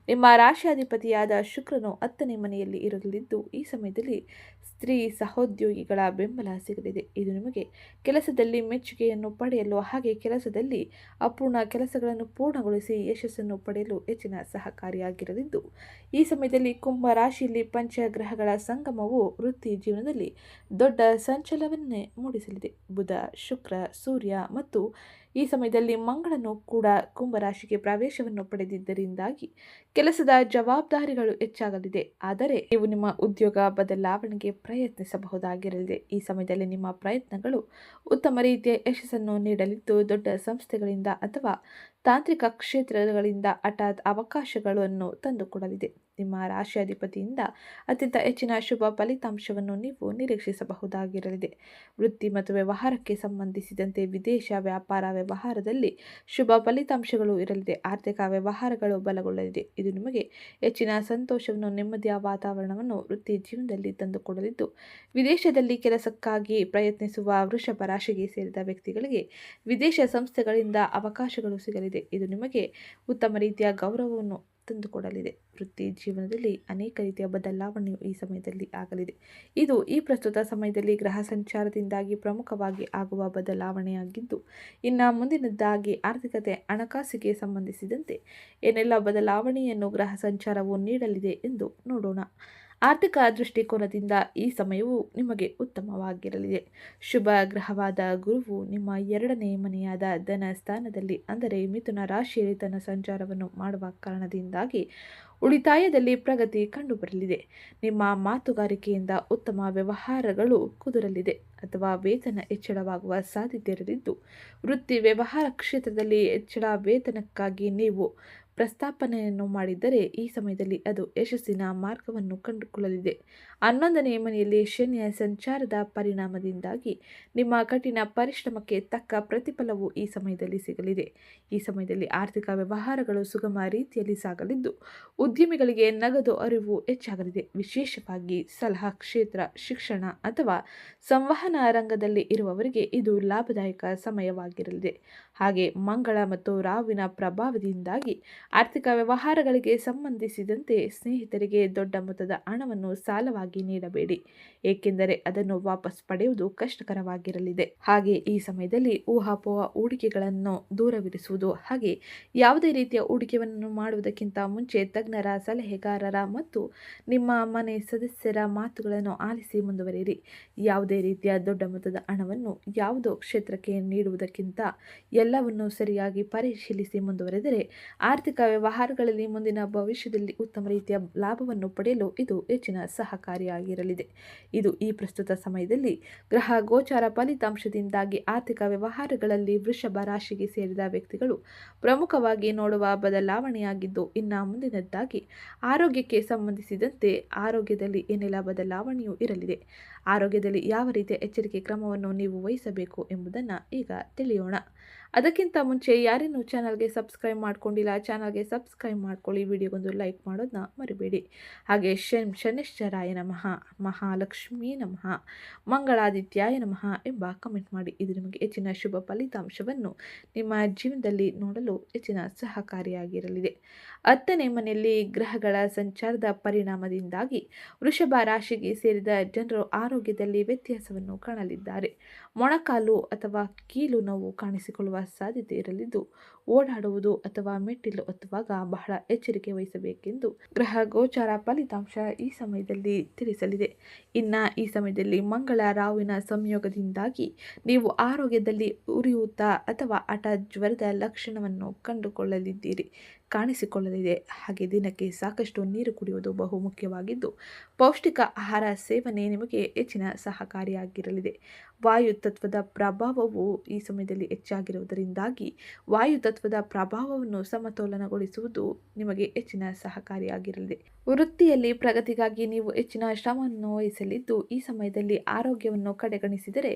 ನಿಮ್ಮ ರಾಶಿಯಾಧಿಪತಿಯಾದ ಶುಕ್ರನು 10ನೇ ಮನೆಯಲ್ಲಿ ಇರಲಿದ್ದು, ಈ ಸಮಯದಲ್ಲಿ ಸ್ತ್ರೀ ಸಹೋದ್ಯೋಗಿಗಳ ಬೆಂಬಲ ಸಿಗಲಿದೆ. ಇದು ನಿಮಗೆ ಕೆಲಸದಲ್ಲಿ ಮೆಚ್ಚುಗೆಯನ್ನು ಪಡೆಯಲು ಹಾಗೆ ಕೆಲಸದಲ್ಲಿ ಅಪೂರ್ಣ ಕೆಲಸಗಳನ್ನು ಪೂರ್ಣಗೊಳಿಸಿ ಯಶಸ್ಸನ್ನು ಪಡೆಯಲು ಹೆಚ್ಚಿನ ಸಹಕಾರಿಯಾಗಿರಲಿದ್ದು, ಈ ಸಮಯದಲ್ಲಿ ಕುಂಭ ರಾಶಿಯಲ್ಲಿ ಪಂಚಗ್ರಹಗಳ ಸಂಗಮವು ವೃತ್ತಿ ಜೀವನದಲ್ಲಿ ದೊಡ್ಡ ಸಂಚಲನವನ್ನೇ ಮೂಡಿಸಲಿದೆ. ಬುಧ, ಶುಕ್ರ, ಸೂರ್ಯ ಮತ್ತು ಈ ಸಮಯದಲ್ಲಿ ಮಂಗಳನು ಕೂಡ ಕುಂಭರಾಶಿಗೆ ಪ್ರವೇಶವನ್ನು ಪಡೆದಿದ್ದರಿಂದಾಗಿ ಕೆಲಸದ ಜವಾಬ್ದಾರಿಗಳು ಹೆಚ್ಚಾಗಲಿದೆ. ಆದರೆ ನೀವು ನಿಮ್ಮ ಉದ್ಯೋಗ ಬದಲಾವಣೆಗೆ ಪ್ರಯತ್ನಿಸಬಹುದಾಗಿರಲಿದೆ. ಈ ಸಮಯದಲ್ಲಿ ನಿಮ್ಮ ಪ್ರಯತ್ನಗಳು ಉತ್ತಮ ರೀತಿಯ ಯಶಸ್ಸನ್ನು ನೀಡಲಿದ್ದು, ದೊಡ್ಡ ಸಂಸ್ಥೆಗಳಿಂದ ಅಥವಾ ತಾಂತ್ರಿಕ ಕ್ಷೇತ್ರಗಳಿಂದ ಹಠಾತ್ ಅವಕಾಶಗಳನ್ನು ತಂದುಕೊಡಲಿದೆ. ನಿಮ್ಮ ರಾಶಿಯಾಧಿಪತಿಯಿಂದ ಅತ್ಯಂತ ಹೆಚ್ಚಿನ ಶುಭ ಫಲಿತಾಂಶವನ್ನು ನೀವು ನಿರೀಕ್ಷಿಸಬಹುದಾಗಿರಲಿದೆ. ವೃತ್ತಿ ಮತ್ತು ವ್ಯವಹಾರಕ್ಕೆ ಸಂಬಂಧಿಸಿದಂತೆ ವಿದೇಶ ವ್ಯಾಪಾರ ವ್ಯವಹಾರದಲ್ಲಿ ಶುಭ ಫಲಿತಾಂಶಗಳು ಇರಲಿದೆ. ಆರ್ಥಿಕ ವ್ಯವಹಾರಗಳು ಬಲಗೊಳ್ಳಲಿದೆ. ಇದು ನಿಮಗೆ ಹೆಚ್ಚಿನ ಸಂತೋಷವನ್ನು, ನೆಮ್ಮದಿಯ ವಾತಾವರಣವನ್ನು ವೃತ್ತಿ ಜೀವನದಲ್ಲಿ ತಂದುಕೊಡಲಿದ್ದು, ವಿದೇಶದಲ್ಲಿ ಕೆಲಸಕ್ಕಾಗಿ ಪ್ರಯತ್ನಿಸುವ ವೃಷಭ ರಾಶಿಗೆ ಸೇರಿದ ವ್ಯಕ್ತಿಗಳಿಗೆ ವಿದೇಶ ಸಂಸ್ಥೆಗಳಿಂದ ಅವಕಾಶಗಳು ಸಿಗಲಿದೆ. ಇದು ನಿಮಗೆ ಉತ್ತಮ ರೀತಿಯ ಗೌರವವನ್ನು ತಂದುಕೊಡಲಿದೆ. ವೃತ್ತಿ ಜೀವನದಲ್ಲಿ ಅನೇಕ ರೀತಿಯ ಬದಲಾವಣೆಯು ಈ ಸಮಯದಲ್ಲಿ ಆಗಲಿದೆ. ಇದು ಈ ಪ್ರಸ್ತುತ ಸಮಯದಲ್ಲಿ ಗ್ರಹ ಸಂಚಾರದಿಂದಾಗಿ ಪ್ರಮುಖವಾಗಿ ಆಗುವ ಬದಲಾವಣೆಯಾಗಿದ್ದು, ಇನ್ನು ಮುಂದಿನದ್ದಾಗಿ ಆರ್ಥಿಕತೆ, ಹಣಕಾಸಿಗೆ ಸಂಬಂಧಿಸಿದಂತೆ ಏನೆಲ್ಲ ಬದಲಾವಣೆಯನ್ನು ಗ್ರಹ ಸಂಚಾರವು ನೀಡಲಿದೆ ಎಂದು ನೋಡೋಣ. ಆರ್ಥಿಕ ದೃಷ್ಟಿಕೋನದಿಂದ ಈ ಸಮಯವು ನಿಮಗೆ ಉತ್ತಮವಾಗಿರಲಿದೆ. ಶುಭ ಗ್ರಹವಾದ ಗುರುವು ನಿಮ್ಮ 2ನೇ ಮನೆಯಾದ ಧನ ಸ್ಥಾನದಲ್ಲಿ ಅಂದರೆ ಮಿಥುನ ರಾಶಿಯಲ್ಲಿ ತನ್ನ ಸಂಚಾರವನ್ನು ಮಾಡುವ ಕಾರಣದಿಂದಾಗಿ ಉಳಿತಾಯದಲ್ಲಿ ಪ್ರಗತಿ ಕಂಡುಬರಲಿದೆ. ನಿಮ್ಮ ಮಾತುಗಾರಿಕೆಯಿಂದ ಉತ್ತಮ ವ್ಯವಹಾರಗಳು ಕುದುರಲಿದೆ ಅಥವಾ ವೇತನ ಹೆಚ್ಚಳವಾಗುವ ಸಾಧ್ಯತೆ ಇರಲಿದ್ದು, ವೃತ್ತಿ ವ್ಯವಹಾರ ಕ್ಷೇತ್ರದಲ್ಲಿ ಹೆಚ್ಚಳ ವೇತನಕ್ಕಾಗಿ ನೀವು ಪ್ರಸ್ತಾಪನೆಯನ್ನು ಮಾಡಿದ್ದರೆ ಈ ಸಮಯದಲ್ಲಿ ಅದು ಯಶಸ್ಸಿನ ಮಾರ್ಗವನ್ನು ಕಂಡುಕೊಳ್ಳಲಿದೆ. 11ನೇ ಮನೆಯಲ್ಲಿ ಶನಿಯ ಸಂಚಾರದ ಪರಿಣಾಮದಿಂದಾಗಿ ನಿಮ್ಮ ಕಠಿಣ ಪರಿಶ್ರಮಕ್ಕೆ ತಕ್ಕ ಪ್ರತಿಫಲವು ಈ ಸಮಯದಲ್ಲಿ ಸಿಗಲಿದೆ. ಈ ಸಮಯದಲ್ಲಿ ಆರ್ಥಿಕ ವ್ಯವಹಾರಗಳು ಸುಗಮ ರೀತಿಯಲ್ಲಿ ಸಾಗಲಿದ್ದು, ಉದ್ಯಮಿಗಳಿಗೆ ನಗದು ಅರಿವು ಹೆಚ್ಚಾಗಲಿದೆ. ವಿಶೇಷವಾಗಿ ಸಲಹಾ ಕ್ಷೇತ್ರ, ಶಿಕ್ಷಣ ಅಥವಾ ಸಂವಹನ ರಂಗದಲ್ಲಿ ಇರುವವರಿಗೆ ಇದು ಲಾಭದಾಯಕ ಸಮಯವಾಗಿರಲಿದೆ. ಹಾಗೆ ಮಂಗಳ ಮತ್ತು ರಾಹುವಿನ ಪ್ರಭಾವದಿಂದಾಗಿ ಆರ್ಥಿಕ ವ್ಯವಹಾರಗಳಿಗೆ ಸಂಬಂಧಿಸಿದಂತೆ ಸ್ನೇಹಿತರಿಗೆ ದೊಡ್ಡ ಮೊತ್ತದ ಹಣವನ್ನು ಸಾಲವಾಗಿ ನೀಡಬೇಡಿ, ಏಕೆಂದರೆ ಅದನ್ನು ವಾಪಸ್ ಪಡೆಯುವುದು ಕಷ್ಟಕರವಾಗಿರಲಿದೆ. ಹಾಗೆ ಈ ಸಮಯದಲ್ಲಿ ಊಹಾಪೋಹ ಹೂಡಿಕೆಗಳನ್ನು ದೂರವಿರಿಸುವುದು ಹಾಗೆ ಯಾವುದೇ ರೀತಿಯ ಹೂಡಿಕೆಯನ್ನು ಮಾಡುವುದಕ್ಕಿಂತ ಮುಂಚೆ ತಜ್ಞರ, ಸಲಹೆಗಾರರ ಮತ್ತು ನಿಮ್ಮ ಮನೆ ಸದಸ್ಯರ ಮಾತುಗಳನ್ನು ಆಲಿಸಿ ಮುಂದುವರಿಯಿರಿ. ಯಾವುದೇ ರೀತಿಯ ದೊಡ್ಡ ಮೊತ್ತದ ಹಣವನ್ನು ಯಾವುದೋ ಕ್ಷೇತ್ರಕ್ಕೆ ನೀಡುವುದಕ್ಕಿಂತ ಎಲ್ಲವನ್ನೂ ಸರಿಯಾಗಿ ಪರಿಶೀಲಿಸಿ ಮುಂದುವರೆದರೆ ಆರ್ಥಿಕ ಆರ್ಥಿಕ ವ್ಯವಹಾರಗಳಲ್ಲಿ ಮುಂದಿನ ಭವಿಷ್ಯದಲ್ಲಿ ಉತ್ತಮ ರೀತಿಯ ಲಾಭವನ್ನು ಪಡೆಯಲು ಇದು ಹೆಚ್ಚಿನ ಸಹಕಾರಿಯಾಗಿರಲಿದೆ. ಇದು ಈ ಪ್ರಸ್ತುತ ಸಮಯದಲ್ಲಿ ಗ್ರಹ ಗೋಚಾರ ಫಲಿತಾಂಶದಿಂದಾಗಿ ಆರ್ಥಿಕ ವ್ಯವಹಾರಗಳಲ್ಲಿ ವೃಷಭ ರಾಶಿಗೆ ಸೇರಿದ ವ್ಯಕ್ತಿಗಳು ಪ್ರಮುಖವಾಗಿ ನೋಡುವ ಬದಲಾವಣೆಯಾಗಿದ್ದು, ಇನ್ನು ಮುಂದಿನದ್ದಾಗಿ ಆರೋಗ್ಯಕ್ಕೆ ಸಂಬಂಧಿಸಿದಂತೆ ಆರೋಗ್ಯದಲ್ಲಿ ಏನೆಲ್ಲ ಬದಲಾವಣೆಯೂ ಇರಲಿದೆ. ಆರೋಗ್ಯದಲ್ಲಿ ಯಾವ ರೀತಿಯ ಎಚ್ಚರಿಕೆ ಕ್ರಮವನ್ನು ನೀವು ವಹಿಸಬೇಕು ಎಂಬುದನ್ನು ಈಗ ತಿಳಿಯೋಣ. ಅದಕ್ಕಿಂತ ಮುಂಚೆ ಯಾರೇನು ಚಾನಲ್ಗೆ ಸಬ್ಸ್ಕ್ರೈಬ್ ಮಾಡ್ಕೊಂಡಿಲ್ಲ, ಚಾನಲ್ಗೆ ಸಬ್ಸ್ಕ್ರೈಬ್ ಮಾಡ್ಕೊಳ್ಳಿ, ವಿಡಿಯೋಗೊಂದು ಲೈಕ್ ಮಾಡೋದನ್ನ ಮರಿಬೇಡಿ. ಹಾಗೆ ಶನೈಶ್ಚರಾಯ ನಮಃ, ಮಹಾಲಕ್ಷ್ಮೀ ನಮಃ, ಮಂಗಳಾದಿತ್ಯಾಯ ನಮಃ ಎಂಬ ಕಮೆಂಟ್ ಮಾಡಿ. ಇದು ನಿಮಗೆ ಹೆಚ್ಚಿನ ಶುಭ ಫಲಿತಾಂಶವನ್ನು ನಿಮ್ಮ ಜೀವನದಲ್ಲಿ ನೋಡಲು ಹೆಚ್ಚಿನ ಸಹಕಾರಿಯಾಗಿರಲಿದೆ. 10ನೇ ಮನೆಯಲ್ಲಿ ಗ್ರಹಗಳ ಸಂಚಾರದ ಪರಿಣಾಮದಿಂದಾಗಿ ವೃಷಭ ರಾಶಿಗೆ ಸೇರಿದ ಜನರು ಆರೋಗ್ಯದಲ್ಲಿ ವ್ಯತ್ಯಾಸವನ್ನು ಕಾಣಲಿದ್ದಾರೆ. ಮೊಣಕಾಲು ಅಥವಾ ಕೀಲು ನೋವು ಕಾಣಿಸಿಕೊಳ್ಳುವ ಸಾಧ್ಯತೆ ಇರಲಿದ್ದು, ಓಡಾಡುವುದು ಅಥವಾ ಮೆಟ್ಟಿಲು ಹತ್ತುವಾಗ ಬಹಳ ಎಚ್ಚರಿಕೆ ವಹಿಸಬೇಕೆಂದು ಗ್ರಹ ಗೋಚಾರ ಫಲಿತಾಂಶ ಈ ಸಮಯದಲ್ಲಿ ತಿಳಿಸಲಿದೆ. ಇನ್ನು ಈ ಸಮಯದಲ್ಲಿ ಮಂಗಳ ರಾಹುವಿನ ಸಂಯೋಗದಿಂದಾಗಿ ನೀವು ಆರೋಗ್ಯದಲ್ಲಿ ಉರಿಯೂತ ಅಥವಾ ಜ್ವರದ ಲಕ್ಷಣವನ್ನು ಕಾಣಿಸಿಕೊಳ್ಳಲಿದೆ. ಹಾಗೆ ದಿನಕ್ಕೆ ಸಾಕಷ್ಟು ನೀರು ಕುಡಿಯುವುದು ಬಹು ಮುಖ್ಯವಾಗಿದ್ದು, ಪೌಷ್ಟಿಕ ಆಹಾರ ಸೇವನೆ ನಿಮಗೆ ಹೆಚ್ಚಿನ ಸಹಕಾರಿಯಾಗಿರಲಿದೆ. ವಾಯು ತತ್ವದ ಪ್ರಭಾವವು ಈ ಸಮಯದಲ್ಲಿ ಹೆಚ್ಚಾಗಿರುವುದರಿಂದಾಗಿ ವಾಯು ತತ್ವದ ಪ್ರಭಾವವನ್ನು ಸಮತೋಲನಗೊಳಿಸುವುದು ನಿಮಗೆ ಹೆಚ್ಚಿನ ಸಹಕಾರಿಯಾಗಿರಲಿದೆ. ವೃತ್ತಿಯಲ್ಲಿ ಪ್ರಗತಿಗಾಗಿ ನೀವು ಹೆಚ್ಚಿನ ಶ್ರಮವನ್ನು ವಹಿಸಲಿದ್ದು, ಈ ಸಮಯದಲ್ಲಿ ಆರೋಗ್ಯವನ್ನು ಕಡೆಗಣಿಸಿದರೆ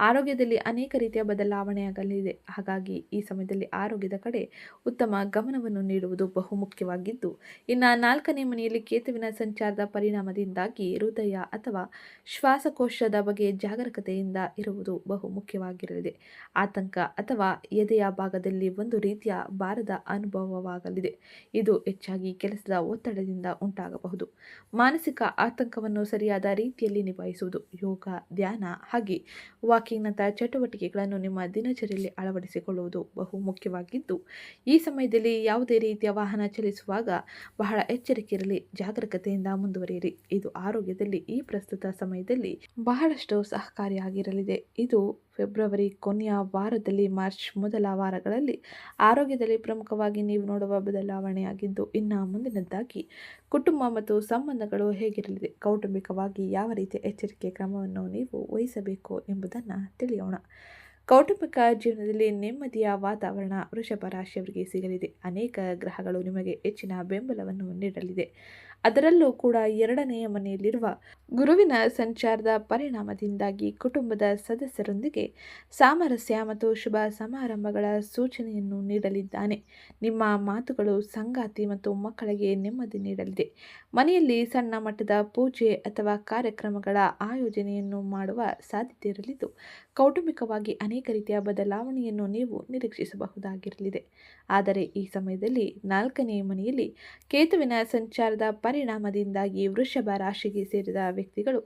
ಆರೋಗ್ಯದಲ್ಲಿ ಅನೇಕ ರೀತಿಯ ಬದಲಾವಣೆಯಾಗಲಿದೆ. ಹಾಗಾಗಿ ಈ ಸಮಯದಲ್ಲಿ ಆರೋಗ್ಯದ ಕಡೆ ಉತ್ತಮ ಗಮನವನ್ನು ನೀಡುವುದು ಬಹು ಮುಖ್ಯವಾಗಿದ್ದು, ಇನ್ನು 4ನೇ ಮನೆಯಲ್ಲಿ ಕೇತುವಿನ ಸಂಚಾರದ ಪರಿಣಾಮದಿಂದಾಗಿ ಹೃದಯ ಅಥವಾ ಶ್ವಾಸಕೋಶದ ಬಗ್ಗೆ ಜಾಗರೂಕತೆಯಿಂದ ಇರುವುದು ಬಹು ಮುಖ್ಯವಾಗಿರಲಿದೆ. ಆತಂಕ ಅಥವಾ ಎದೆಯ ಭಾಗದಲ್ಲಿ ಒಂದು ರೀತಿಯ ಭಾರದ ಅನುಭವವಾಗಲಿದೆ. ಇದು ಹೆಚ್ಚಾಗಿ ಕೆಲಸದ ಒತ್ತಡದಿಂದ ಉಂಟಾಗಬಹುದು. ಮಾನಸಿಕ ಆತಂಕವನ್ನು ಸರಿಯಾದ ರೀತಿಯಲ್ಲಿ ನಿಭಾಯಿಸುವುದು, ಯೋಗ, ಧ್ಯಾನ ಹಾಗೆ ವಾಕಿಂಗ್ನಂತಹ ಚಟುವಟಿಕೆಗಳನ್ನು ನಿಮ್ಮ ದಿನಚರಿಯಲ್ಲಿ ಅಳವಡಿಸಿಕೊಳ್ಳುವುದು ಬಹು ಮುಖ್ಯವಾಗಿದ್ದು, ಈ ಸಮಯದಲ್ಲಿ ಯಾವುದೇ ರೀತಿಯ ವಾಹನ ಚಲಿಸುವಾಗ ಬಹಳ ಎಚ್ಚರಿಕೆ ಇರಲಿ, ಜಾಗರೂಕತೆಯಿಂದ ಮುಂದುವರಿಯಿರಿ. ಇದು ಆರೋಗ್ಯದಲ್ಲಿ ಈ ಪ್ರಸ್ತುತ ಸಮಯದಲ್ಲಿ ಬಹಳಷ್ಟು ಸಹಕಾರಿಯಾಗಿರಲಿದೆ. ಇದು ಫೆಬ್ರವರಿ ಕೊನೆಯ ವಾರದಲ್ಲಿ ಮಾರ್ಚ್ ಮೊದಲ ವಾರಗಳಲ್ಲಿ ಆರೋಗ್ಯದಲ್ಲಿ ಪ್ರಮುಖವಾಗಿ ನೀವು ನೋಡುವ ಬದಲಾವಣೆಯಾಗಿದ್ದು, ಇನ್ನು ಮುಂದಿನದ್ದಾಗಿ ಕುಟುಂಬ ಮತ್ತು ಸಂಬಂಧಗಳು ಹೇಗಿರಲಿದೆ, ಕೌಟುಂಬಿಕವಾಗಿ ಯಾವ ರೀತಿಯ ಎಚ್ಚರಿಕೆ ಕ್ರಮವನ್ನು ನೀವು ವಹಿಸಬೇಕು ಎಂಬುದನ್ನು ತಿಳಿಯೋಣ. ಕೌಟುಂಬಿಕ ಜೀವನದಲ್ಲಿ ನೆಮ್ಮದಿಯ ವಾತಾವರಣ ವೃಷಭ ರಾಶಿಯವರಿಗೆ ಸಿಗಲಿದೆ. ಅನೇಕ ಗ್ರಹಗಳು ನಿಮಗೆ ಹೆಚ್ಚಿನ ಬೆಂಬಲವನ್ನು ನೀಡಲಿದೆ. ಅದರಲ್ಲೂ ಕೂಡ 2ನೇ ಮನೆಯಲ್ಲಿರುವ ಗುರುವಿನ ಸಂಚಾರದ ಪರಿಣಾಮದಿಂದಾಗಿ ಕುಟುಂಬದ ಸದಸ್ಯರೊಂದಿಗೆ ಸಾಮರಸ್ಯ ಮತ್ತು ಶುಭ ಸಮಾರಂಭಗಳ ಸೂಚನೆಯನ್ನು ನೀಡಲಿದ್ದಾನೆ. ನಿಮ್ಮ ಮಾತುಗಳು ಸಂಗಾತಿ ಮತ್ತು ಮಕ್ಕಳಿಗೆ ನೆಮ್ಮದಿ ನೀಡಲಿದೆ. ಮನೆಯಲ್ಲಿ ಸಣ್ಣ ಮಟ್ಟದ ಪೂಜೆ ಅಥವಾ ಕಾರ್ಯಕ್ರಮಗಳ ಆಯೋಜನೆಯನ್ನು ಮಾಡುವ ಸಾಧ್ಯತೆ ಇರಲಿದ್ದು, ಕೌಟುಂಬಿಕವಾಗಿ ಅನೇಕ ರೀತಿಯ ಬದಲಾವಣೆಯನ್ನು ನೀವು ನಿರೀಕ್ಷಿಸಬಹುದಾಗಿರಲಿದೆ. ಆದರೆ ಈ ಸಮಯದಲ್ಲಿ 4ನೇ ಮನೆಯಲ್ಲಿ ಕೇತುವಿನ ಸಂಚಾರದ ಪರಿಣಾಮದಿಂದಾಗಿ ವೃಷಭ ರಾಶಿಗೆ ಸೇರಿದ ವ್ಯಕ್ತಿಗಳು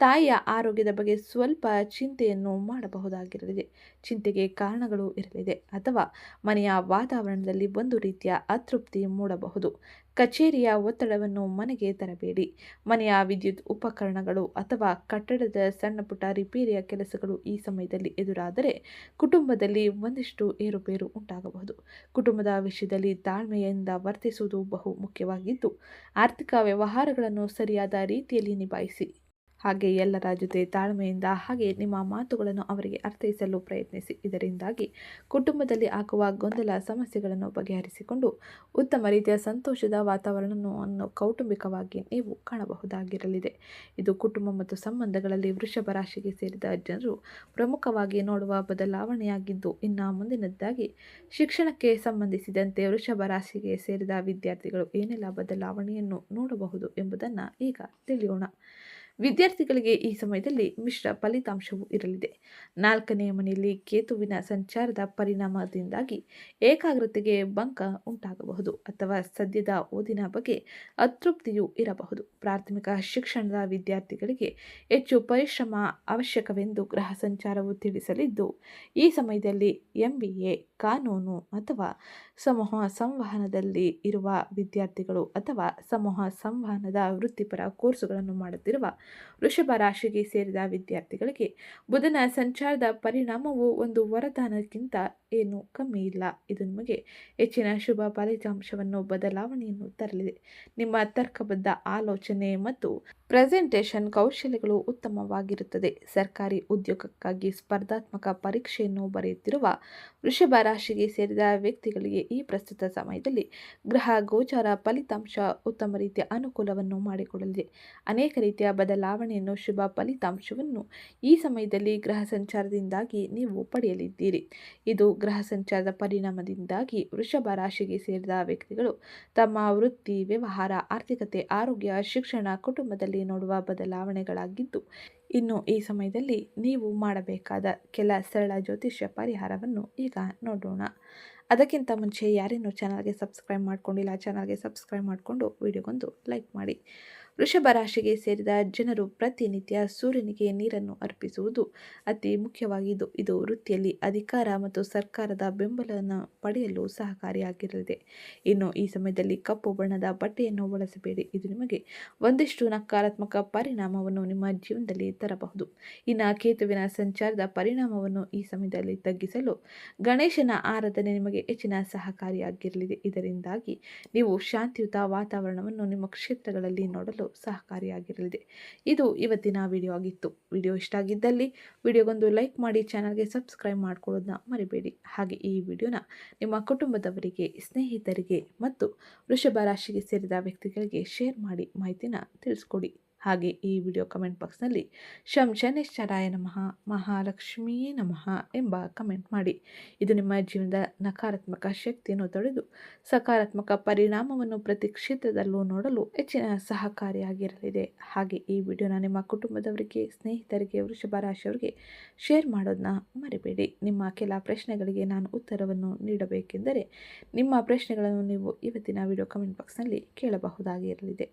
ತಾಯಿಯ ಆರೋಗ್ಯದ ಬಗ್ಗೆ ಸ್ವಲ್ಪ ಚಿಂತೆಯನ್ನು ಮಾಡಬಹುದಾಗಿರಲಿದೆ. ಚಿಂತೆಗೆ ಕಾರಣಗಳು ಇರಲಿದೆ ಅಥವಾ ಮನೆಯ ವಾತಾವರಣದಲ್ಲಿ ಒಂದು ರೀತಿಯ ಅತೃಪ್ತಿ ಮೂಡಬಹುದು. ಕಚೇರಿಯ ಒತ್ತಡವನ್ನು ಮನೆಗೆ ತರಬೇಡಿ. ಮನೆಯ ವಿದ್ಯುತ್ ಉಪಕರಣಗಳು ಅಥವಾ ಕಟ್ಟಡದ ಸಣ್ಣ ಪುಟ್ಟ ರಿಪೇರಿಯ ಕೆಲಸಗಳು ಈ ಸಮಯದಲ್ಲಿ ಎದುರಾದರೆ ಕುಟುಂಬದಲ್ಲಿ ಒಂದಿಷ್ಟು ಏರುಪೇರು ಉಂಟಾಗಬಹುದು. ಕುಟುಂಬದ ವಿಷಯದಲ್ಲಿ ತಾಳ್ಮೆಯಿಂದ ವರ್ತಿಸುವುದು ಬಹು ಮುಖ್ಯವಾಗಿದ್ದು, ಆರ್ಥಿಕ ವ್ಯವಹಾರಗಳನ್ನು ಸರಿಯಾದ ರೀತಿಯಲ್ಲಿ ನಿಭಾಯಿಸಿ. ಹಾಗೆ ಎಲ್ಲರ ಜೊತೆ ತಾಳ್ಮೆಯಿಂದ ಹಾಗೆ ನಿಮ್ಮ ಮಾತುಗಳನ್ನು ಅವರಿಗೆ ಅರ್ಥೈಸಲು ಪ್ರಯತ್ನಿಸಿ. ಇದರಿಂದಾಗಿ ಕುಟುಂಬದಲ್ಲಿ ಆಗುವ ಗೊಂದಲ ಸಮಸ್ಯೆಗಳನ್ನು ಬಗೆಹರಿಸಿಕೊಂಡು ಉತ್ತಮ ರೀತಿಯ ಸಂತೋಷದ ವಾತಾವರಣವನ್ನು ಕೌಟುಂಬಿಕವಾಗಿ ನೀವು ಕಾಣಬಹುದಾಗಿರಲಿದೆ. ಇದು ಕುಟುಂಬ ಮತ್ತು ಸಂಬಂಧಗಳಲ್ಲಿ ವೃಷಭ ರಾಶಿಗೆ ಸೇರಿದ ಜನರು ಪ್ರಮುಖವಾಗಿ ನೋಡುವ ಬದಲಾವಣೆಯಾಗಿದ್ದು, ಇನ್ನು ಮುಂದಿನದ್ದಾಗಿ ಶಿಕ್ಷಣಕ್ಕೆ ಸಂಬಂಧಿಸಿದಂತೆ ವೃಷಭ ರಾಶಿಗೆ ಸೇರಿದ ವಿದ್ಯಾರ್ಥಿಗಳು ಏನೆಲ್ಲ ಬದಲಾವಣೆಯನ್ನು ನೋಡಬಹುದು ಎಂಬುದನ್ನು ಈಗ ತಿಳಿಯೋಣ. ವಿದ್ಯಾರ್ಥಿಗಳಿಗೆ ಈ ಸಮಯದಲ್ಲಿ ಮಿಶ್ರ ಫಲಿತಾಂಶವೂ ಇರಲಿದೆ. 4ನೇ ಮನೆಯಲ್ಲಿ ಕೇತುವಿನ ಸಂಚಾರದ ಪರಿಣಾಮದಿಂದಾಗಿ ಏಕಾಗ್ರತೆಗೆ ಭಂಗ ಉಂಟಾಗಬಹುದು ಅಥವಾ ಸದ್ಯದ ಓದಿನ ಬಗ್ಗೆ ಅತೃಪ್ತಿಯೂ ಇರಬಹುದು. ಪ್ರಾಥಮಿಕ ಶಿಕ್ಷಣದ ವಿದ್ಯಾರ್ಥಿಗಳಿಗೆ ಹೆಚ್ಚು ಪರಿಶ್ರಮ ಅವಶ್ಯಕವೆಂದು ಗ್ರಹ ಸಂಚಾರವು ತಿಳಿಸಲಿದ್ದು, ಈ ಸಮಯದಲ್ಲಿ MBA, ಕಾನೂನು ಅಥವಾ ಸಮೂಹ ಸಂವಹನದಲ್ಲಿ ಇರುವ ವಿದ್ಯಾರ್ಥಿಗಳು ಅಥವಾ ಸಮೂಹ ಸಂವಹನದ ವೃತ್ತಿಪರ ಕೋರ್ಸುಗಳನ್ನು ಮಾಡುತ್ತಿರುವ ವೃಷಭ ರಾಶಿಗೆ ಸೇರಿದ ವಿದ್ಯಾರ್ಥಿಗಳಿಗೆ ಬುಧನ ಸಂಚಾರದ ಪರಿಣಾಮವು ಒಂದು ವರದಾನಕ್ಕಿಂತ ಏನು ಕಮ್ಮಿ ಇಲ್ಲ. ಇದು ನಿಮಗೆ ಹೆಚ್ಚಿನ ಶುಭ ಫಲಿತಾಂಶವನ್ನು ಬದಲಾವಣೆಯನ್ನು ತರಲಿದೆ. ನಿಮ್ಮ ತರ್ಕಬದ್ಧ ಆಲೋಚನೆ ಮತ್ತು ಪ್ರೆಸೆಂಟೇಷನ್ ಕೌಶಲ್ಯಗಳು ಉತ್ತಮವಾಗಿರುತ್ತದೆ. ಸರ್ಕಾರಿ ಉದ್ಯೋಗಕ್ಕಾಗಿ ಸ್ಪರ್ಧಾತ್ಮಕ ಪರೀಕ್ಷೆಯನ್ನು ಬರೆಯುತ್ತಿರುವ ವೃಷಭ ರಾಶಿಗೆ ಸೇರಿದ ವ್ಯಕ್ತಿಗಳಿಗೆ ಈ ಪ್ರಸ್ತುತ ಸಮಯದಲ್ಲಿ ಗ್ರಹ ಗೋಚಾರ ಫಲಿತಾಂಶ ಉತ್ತಮ ರೀತಿಯ ಅನುಕೂಲವನ್ನು ಮಾಡಿಕೊಡಲಿದೆ. ಅನೇಕ ರೀತಿಯ ಬದಲಾವಣೆಯನ್ನು ಶುಭ ಫಲಿತಾಂಶವನ್ನು ಈ ಸಮಯದಲ್ಲಿ ಗ್ರಹ ಸಂಚಾರದಿಂದಾಗಿ ನೀವು ಪಡೆಯಲಿದ್ದೀರಿ. ಇದು ಗ್ರಹ ಸಂಚಾರದ ಪರಿಣಾಮದಿಂದಾಗಿ ವೃಷಭ ರಾಶಿಗೆ ಸೇರಿದ ವ್ಯಕ್ತಿಗಳು ತಮ್ಮ ವೃತ್ತಿ, ವ್ಯವಹಾರ, ಆರ್ಥಿಕತೆ, ಆರೋಗ್ಯ, ಶಿಕ್ಷಣ, ಕುಟುಂಬದಲ್ಲಿ ನೋಡುವ ಬದಲಾವಣೆಗಳಾಗಿದ್ದು, ಇನ್ನು ಈ ಸಮಯದಲ್ಲಿ ನೀವು ಮಾಡಬೇಕಾದ ಕೆಲ ಸರಳ ಜ್ಯೋತಿಷ್ಯ ಪರಿಹಾರವನ್ನು ಈಗ ನೋಡೋಣ. ಅದಕ್ಕಿಂತ ಮುಂಚೆ ಯಾರೇನು ಚಾನಲ್ಗೆ ಸಬ್ಸ್ಕ್ರೈಬ್ ಮಾಡ್ಕೊಂಡಿಲ್ಲ, ಚಾನಲ್ಗೆ ಸಬ್ಸ್ಕ್ರೈಬ್ ಮಾಡಿಕೊಂಡು ವಿಡಿಯೋಗೊಂದು ಲೈಕ್ ಮಾಡಿ. ವೃಷಭ ರಾಶಿಗೆ ಸೇರಿದ ಜನರು ಪ್ರತಿನಿತ್ಯ ಸೂರ್ಯನಿಗೆ ನೀರನ್ನು ಅರ್ಪಿಸುವುದು ಅತಿ ಮುಖ್ಯವಾಗಿದ್ದು, ಇದು ವೃತ್ತಿಯಲ್ಲಿ ಅಧಿಕಾರ ಮತ್ತು ಸರ್ಕಾರದ ಬೆಂಬಲವನ್ನು ಪಡೆಯಲು ಸಹಕಾರಿಯಾಗಿರಲಿದೆ. ಇನ್ನು ಈ ಸಮಯದಲ್ಲಿ ಕಪ್ಪು ಬಣ್ಣದ ಬಟ್ಟೆಯನ್ನು ಬಳಸಬೇಡಿ. ಇದು ನಿಮಗೆ ಒಂದಿಷ್ಟು ನಕಾರಾತ್ಮಕ ಪರಿಣಾಮವನ್ನು ನಿಮ್ಮ ಜೀವನದಲ್ಲಿ ತರಬಹುದು. ಇನ್ನು ಕೇತುವಿನ ಸಂಚಾರದ ಪರಿಣಾಮವನ್ನು ಈ ಸಮಯದಲ್ಲಿ ತಗ್ಗಿಸಲು ಗಣೇಶನ ಆರಾಧನೆ ನಿಮಗೆ ಹೆಚ್ಚಿನ ಸಹಕಾರಿಯಾಗಿರಲಿದೆ. ಇದರಿಂದಾಗಿ ನೀವು ಶಾಂತಿಯುತ ವಾತಾವರಣವನ್ನು ನಿಮ್ಮ ಕ್ಷೇತ್ರಗಳಲ್ಲಿ ನೋಡಲು ಸಹಕಾರಿಯಾಗಿರಲಿದೆ. ಇದು ಇವತ್ತಿನ ವಿಡಿಯೋ ಆಗಿತ್ತು. ವಿಡಿಯೋ ಇಷ್ಟ ಆಗಿದ್ದಲ್ಲಿ ವಿಡಿಯೋಗೊಂದು ಲೈಕ್ ಮಾಡಿ, ಚಾನಲ್ಗೆ ಸಬ್ಸ್ಕ್ರೈಬ್ ಮಾಡ್ಕೊಳ್ಳೋದನ್ನ ಮರಿಬೇಡಿ. ಹಾಗೆ ಈ ವಿಡಿಯೋನ ನಿಮ್ಮ ಕುಟುಂಬದವರಿಗೆ, ಸ್ನೇಹಿತರಿಗೆ ಮತ್ತು ವೃಷಭ ರಾಶಿಗೆ ಸೇರಿದ ವ್ಯಕ್ತಿಗಳಿಗೆ ಶೇರ್ ಮಾಡಿ ಮಾಹಿತಿನ ತಿಳಿಸ್ಕೊಡಿ. ಹಾಗೆ ಈ ವಿಡಿಯೋ ಕಮೆಂಟ್ ಬಾಕ್ಸ್ನಲ್ಲಿ ಶಂ ಶನೇಶ್ವರಾಯ ನಮಃ, ಮಹಾಲಕ್ಷ್ಮಿಯೇ ನಮಃ ಎಂಬ ಕಮೆಂಟ್ ಮಾಡಿ. ಇದು ನಿಮ್ಮ ಜೀವನದ ನಕಾರಾತ್ಮಕ ಶಕ್ತಿಯನ್ನು ತೊಡೆದು ಸಕಾರಾತ್ಮಕ ಪರಿಣಾಮವನ್ನು ಪ್ರತಿ ಕ್ಷೇತ್ರದಲ್ಲೂ ನೋಡಲು ಹೆಚ್ಚಿನ ಸಹಕಾರಿಯಾಗಿರಲಿದೆ. ಹಾಗೆ ಈ ವಿಡಿಯೋನ ನಿಮ್ಮ ಕುಟುಂಬದವರಿಗೆ, ಸ್ನೇಹಿತರಿಗೆ, ವೃಷಭ ರಾಶಿಯವರಿಗೆ ಶೇರ್ ಮಾಡೋದನ್ನ ಮರಿಬೇಡಿ. ನಿಮ್ಮ ಕೆಲ ಪ್ರಶ್ನೆಗಳಿಗೆ ನಾನು ಉತ್ತರವನ್ನು ನೀಡಬೇಕೆಂದರೆ ನಿಮ್ಮ ಪ್ರಶ್ನೆಗಳನ್ನು ನೀವು ಇವತ್ತಿನ ವಿಡಿಯೋ ಕಮೆಂಟ್ ಬಾಕ್ಸ್ನಲ್ಲಿ ಕೇಳಬಹುದಾಗಿರಲಿದೆ.